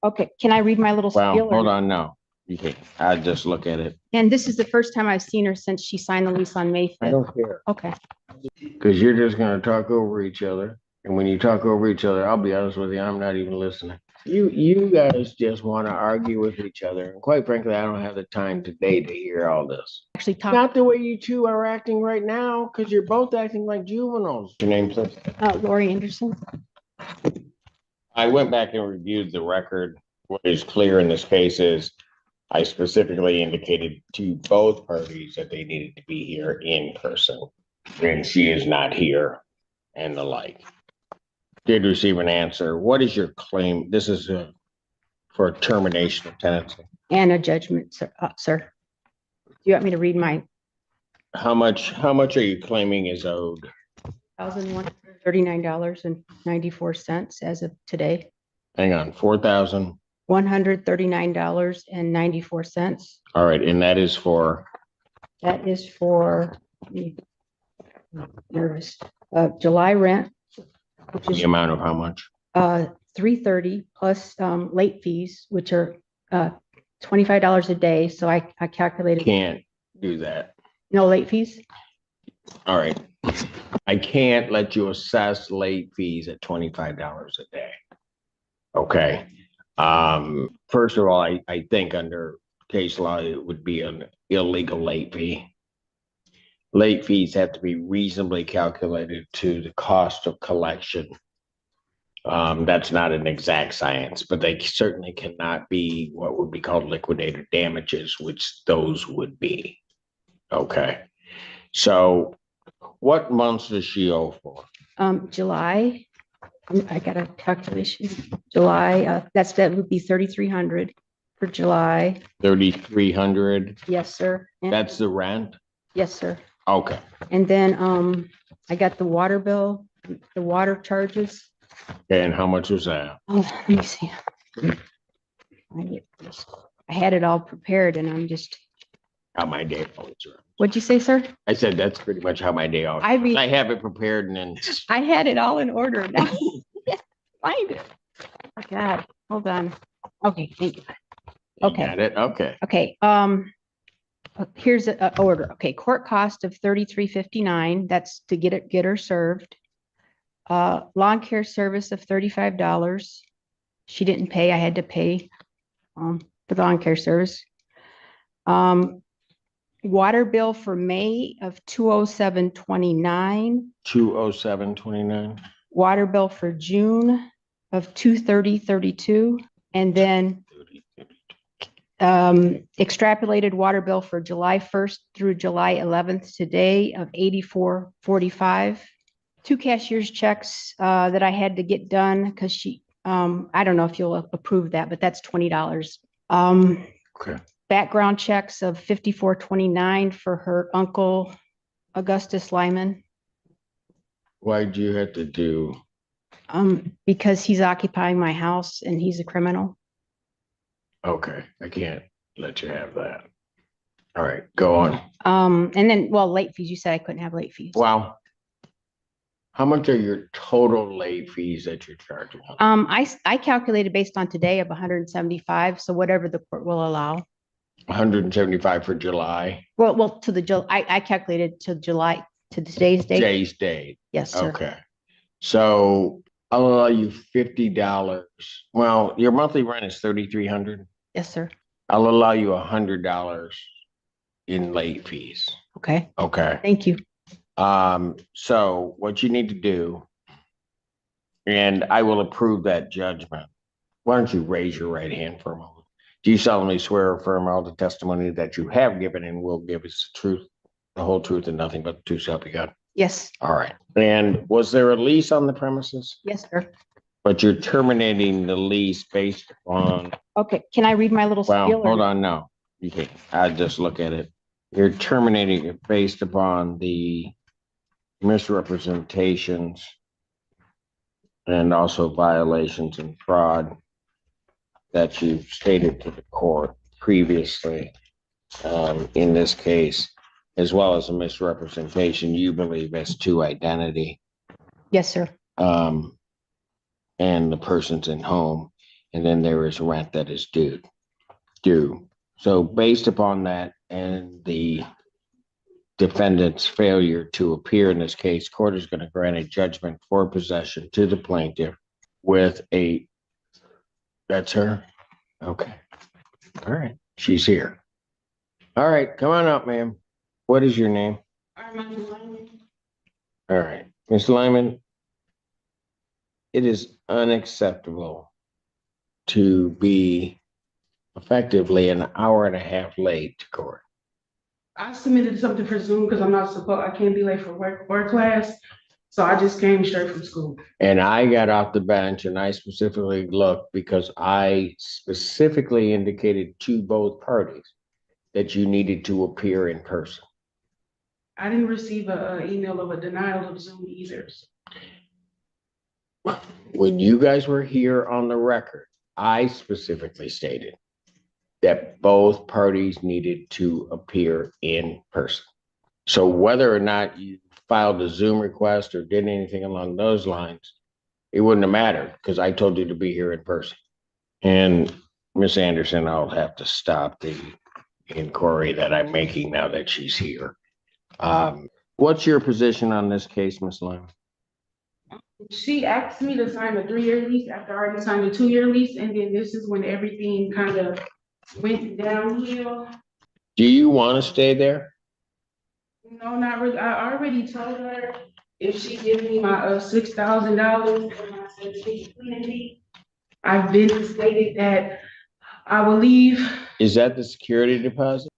Okay, can I read my little Well, spiel? hold on, no, you can't. I just look at it. And this is the first time I've seen her since she signed the lease on May I 5th. don't care. Okay, Because you're just gonna talk over each other. And when you talk over each other, I'll be honest with you, I'm not even listening. You guys just want to argue with each other. And quite frankly, I don't have the time today to hear all this. actually talk, Not the way you two are acting right now, because you're both acting like juveniles. Your name, please? Lori Anderson. I went back and reviewed the record. What is clear in this case is I specifically indicated to both parties that they needed to be here in person. And she is not here and the like. Did receive an answer. What is your claim? This is for termination of tenancy. And a judgment, sir. Do you want me to read my How much are you claiming is owed? $1,139.94 as of today? Hang on, 4,000. $139.94. All right, and that is for? That is for nervous July rent, which is The amount of how much? $330 plus late fees, which are $25 a day. So I calculated. Can't do that. No late fees? All right. I can't let you assess late fees at $25 a day. Okay. First of all, I think under case law, it would be an illegal late fee. Late fees have to be reasonably calculated to the cost of collection. That's not an exact science, but they certainly cannot be what would be called liquidated damages, which those would be. Okay. So what months does she owe for? July. I got a calculation. July, that would be 3,300 for July. 3,300. Yes, sir. And That's the rent? yes, sir. Okay. And then I got the water bill, the water charges. And how much was that? Oh, let me see. I had it all prepared and I'm just, How my day always runs. what'd you say, sir? I said that's pretty much how my day always. I have it prepared and then I had it all in order. Now find it. Oh, God, hold on. Okay, thank you. Okay. Got it. Okay. Okay, here's a order. Okay, court cost of $33.59. That's to get her served. Lawn care service of $35. She didn't pay. I had to pay for the lawn care service. Water bill for May of $207.29. 207.29. Water bill for June of $230.32. And then extrapolated water bill for July 1st through July 11th today of $84.45. 2 cashier's checks that I had to get done because she, I don't know if you'll approve that, but that's $20. Okay. Background checks of $54.29 for her uncle, Augustus Lyman. Why'd you have to do? Because he's occupying my house and he's a criminal. Okay, I can't let you have that. All right, go on. And then, well, late fees, you said I couldn't have late fees. Wow. How much are your total late fees that you're charging? I calculated based on today of 175, so whatever the court will allow. 175 for July. Well, to the I calculated to July, to today's date. Today's date. Yes, sir. Okay. So I'll allow you $50. Well, your monthly rent is $3,300. Yes, sir. I'll allow you $100 in late fees. Okay. Okay. Thank you. So what you need to do, and I will approve that judgment. Why don't you raise your right hand for a moment? Do you solemnly swear or affirm all the testimony that you have given and will give is the truth, the whole truth, and nothing but the truth, so help you God? Yes. All right. And was there a lease on the premises? Yes, sir. But you're terminating the lease based on. Okay. Can I read my little Well, spiel? hold on. No, you can't. I just look at it. You're terminating it based upon the misrepresentations and also violations and fraud that you've stated to the court previously, in this case, as well as a misrepresentation you believe as to identity. Yes, sir. And the persons in home. and then there is rent that is due. So based upon that and the defendant's failure to appear in this case, court is going to grant a judgment for possession to the plaintiff with a, that's her? Okay. All right. She's here. All right. Come on up, ma'am. What is your name? All right. Ms. Lyman, it is unacceptable to be effectively an hour and a half late to court. I submitted something for Zoom because I can't be late for work class. So I just came straight from school. And I got off the bench and I specifically looked because I specifically indicated to both parties that you needed to appear in person. I didn't receive an email of a denial of Zoom either. When you guys were here on the record, I specifically stated that both parties needed to appear in person. So whether or not you filed a Zoom request or did anything along those lines, it wouldn't have mattered because I told you to be here in person. And Miss Anderson, I'll have to stop the inquiry that I'm making now that she's here. What's your position on this case, Miss Lyman? She asked me to sign a 3-year lease after I already signed a 2-year lease, and then this is when everything kind of went downhill. Do you want to stay there? No, not really. I already told her if she gives me my $6,000, I've been stated that I will leave. Is that the security deposit?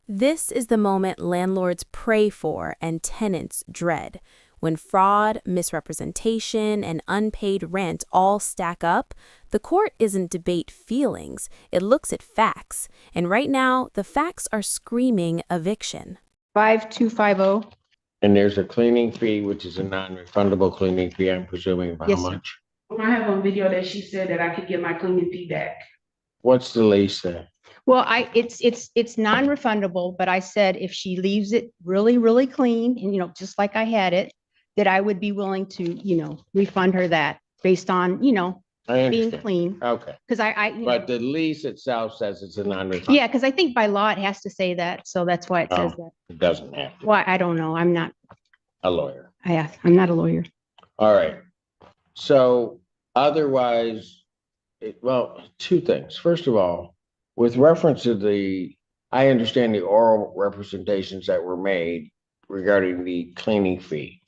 This is the moment landlords pray for and tenants dread. When fraud, misrepresentation, and unpaid rent all stack up, the court isn't debate feelings, it looks at facts. And right now, the facts are screaming eviction. 5250. And there's a cleaning fee, which is a non-refundable cleaning fee, I'm presuming, of how Yes, sir. much? I have on video that she said that I could get my cleaning fee back. What's the lease say? Well, it's non-refundable, but I said if she leaves it really, really clean and, just like I had it, that I would be willing to, refund her that based on, I being understand. clean. Okay, Because but the lease itself says it's a non-refundable. yeah, because I think by law it has to say that. So that's why it says that. It doesn't have to. Well, I don't know. I'm not A lawyer. I'm not a lawyer. All right. So otherwise, well, two things. First of all, with reference to I understand the oral representations that were made regarding the cleaning fee,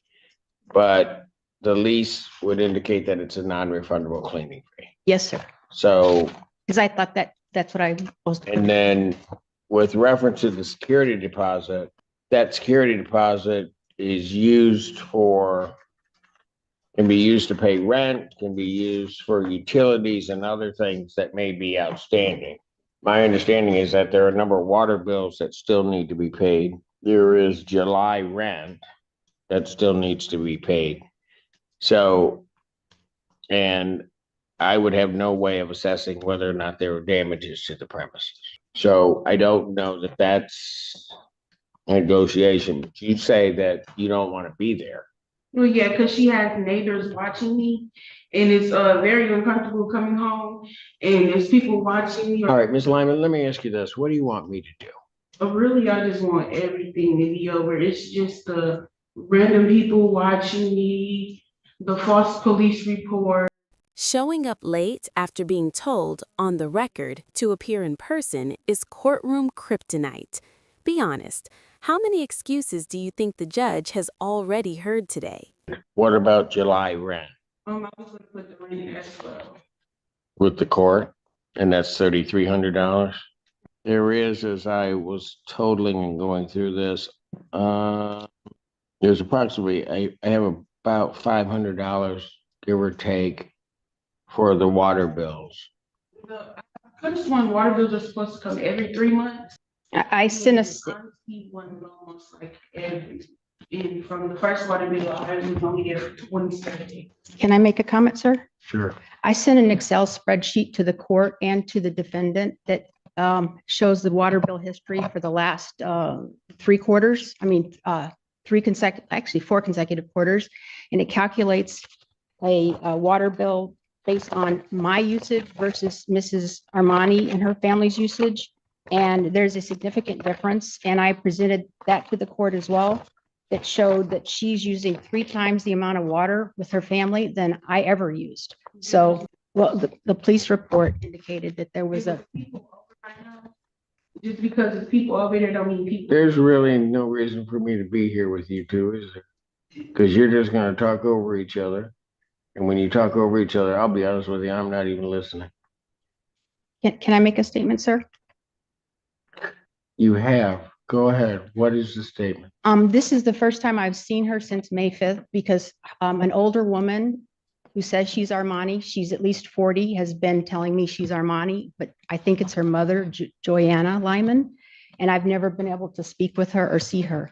but the lease would indicate that it's a non-refundable cleaning fee. Yes, sir. So, Because I thought that's what I was supposed to. and then with reference to the security deposit, that security deposit is can be used to pay rent, can be used for utilities and other things that may be outstanding. My understanding is that there are a number of water bills that still need to be paid. There is July rent that still needs to be paid. So, and I would have no way of assessing whether or not there were damages to the premises. So I don't know that that's a negotiation, but you say that you don't want to be there. Well, yeah, because she has neighbors watching me, and it's very uncomfortable coming home, and there's people watching me. All right, Ms. Lyman, let me ask you this. What do you want me to do? Really, I just want everything to be over. It's just the random people watching me, the false police report. Showing up late after being told, on the record, to appear in person is courtroom kryptonite. Be honest, how many excuses do you think the judge has already heard today? What about July rent I was gonna put the rent as well. with the court? And that's $3,300. There is, as I was totaling and going through this, there's approximately, I have about $500, give or take, for the water bills. I just want water bills are supposed to come every 3 months. I sent One almost like and from the first water bill, I was only there for 27 Can I make a comment, sir? Sure. I sent an Excel spreadsheet to the court and to the defendant that shows the water bill history for the last 3 quarters. I mean, 4 consecutive quarters, and it calculates a water bill based on my usage versus Mrs. Armani and her family's usage. And there's a significant difference. And I presented that to the court as well. That showed that she's using 3 times the amount of water with her family than I ever used. So, well, the police report indicated that there was a, Just because it's people over there don't mean people. There's really no reason for me to be here with you two, is there? Because you're just gonna talk over each other. And when you talk over each other, I'll be honest with you, I'm not even listening. can I make a statement, sir? You have. Go ahead. What is the statement? This is the first time I've seen her since May 5th because an older woman who says she's Armani, she's at least 40, has been telling me she's Armani, but I think it's her mother, Joanna Lyman, and I've never been able to speak with her or see her.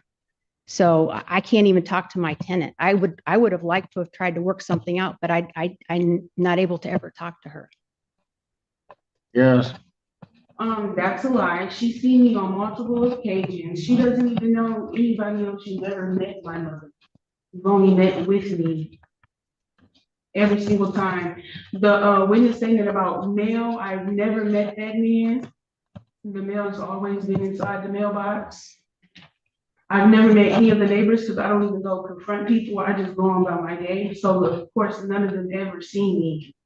So I can't even talk to my tenant. I would have liked to have tried to work something out, but I'm not able to ever talk to her. Yes. That's a lie. She's seen me on multiple occasions. She doesn't even know anybody else. She's ever met my mother. She's only met with me every single time. The witness statement about mail, I've never met that man. The mail's always been inside the mailbox. I've never met any of the neighbors because I don't even go confront people. I just go on about my day. So of course, none of them ever seen me,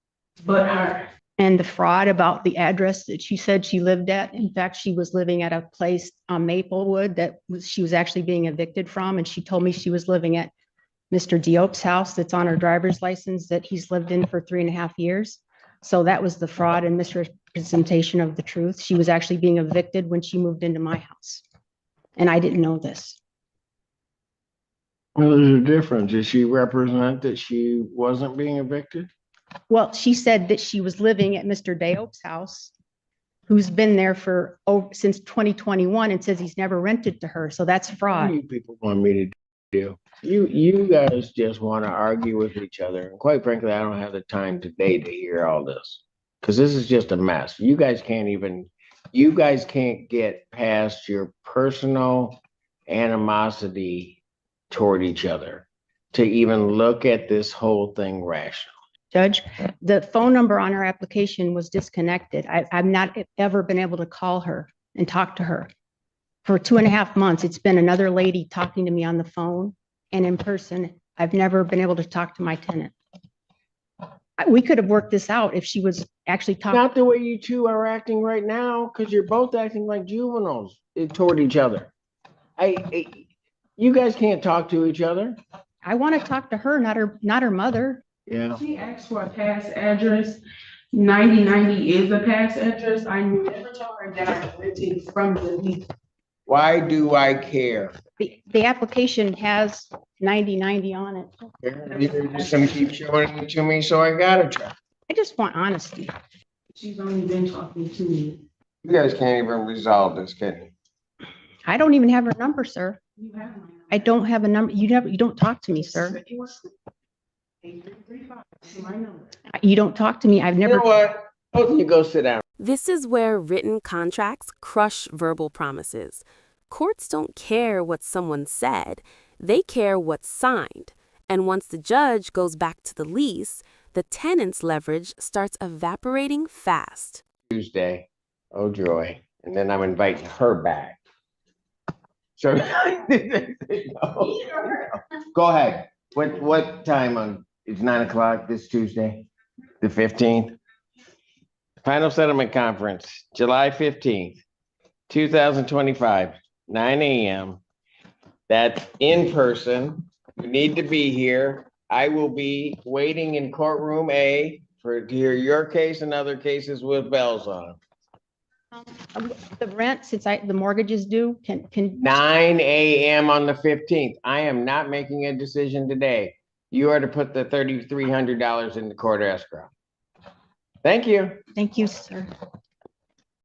but her. And the fraud about the address that she said she lived at. In fact, she was living at a place on Maplewood that she was actually being evicted from. And she told me she was living at Mr. Diop's house that's on her driver's license that he's lived in for 3.5 years. So that was the fraud and misrepresentation of the truth. She was actually being evicted when she moved into my house. And I didn't know this. Well, there's a difference. Does she represent that she wasn't being evicted? Well, she said that she was living at Mr. Diop's house, who's been there for since 2021 and says he's never rented to her. So that's What do fraud. you people want me to do? You guys just want to argue with each other. And quite frankly, I don't have the time today to hear all this. Because this is just a mess. You guys can't get past your personal animosity toward each other to even look at this whole thing rationally. Judge, the phone number on her application was disconnected. I've not ever been able to call her and talk to her. For 2.5 months, it's been another lady talking to me on the phone and in person. I've never been able to talk to my tenant. We could have worked this out if she was actually talking. Not the way you two are acting right now, because you're both acting like juveniles toward each other. You guys can't talk to each other. I want to talk to her, not her mother. Yeah. She asked for a past address. 9090 is a past address. I never told her that I rented from the lease. Why do I care? The application has 9090 on it. You're just gonna keep showing it to me, so I gotta try. I just want honesty. She's only been talking to me. You guys can't even resolve this, can you? I don't even have her number, sir. You have my number. I don't have a number. You don't talk to me, sir. 8335 is my number. You don't talk to me. I've You never. know what? Both of you go sit down. This is where written contracts crush verbal promises. Courts don't care what someone said, they care what's signed. And once the judge goes back to the lease, the tenant's leverage starts evaporating fast. Tuesday, oh joy, and then I'm inviting her back. So, go ahead. What time on, it's 9 o'clock this Tuesday, the 15th? Final settlement conference, July 15th, 2025, 9 a.m. That's in person. You need to be here. I will be waiting in courtroom A to hear your case and other cases with bells on. The rent, since the mortgage is due, can 9 a.m. on the 15th. I am not making a decision today. You are to put the $3,300 in the court escrow. Thank you. thank you, sir.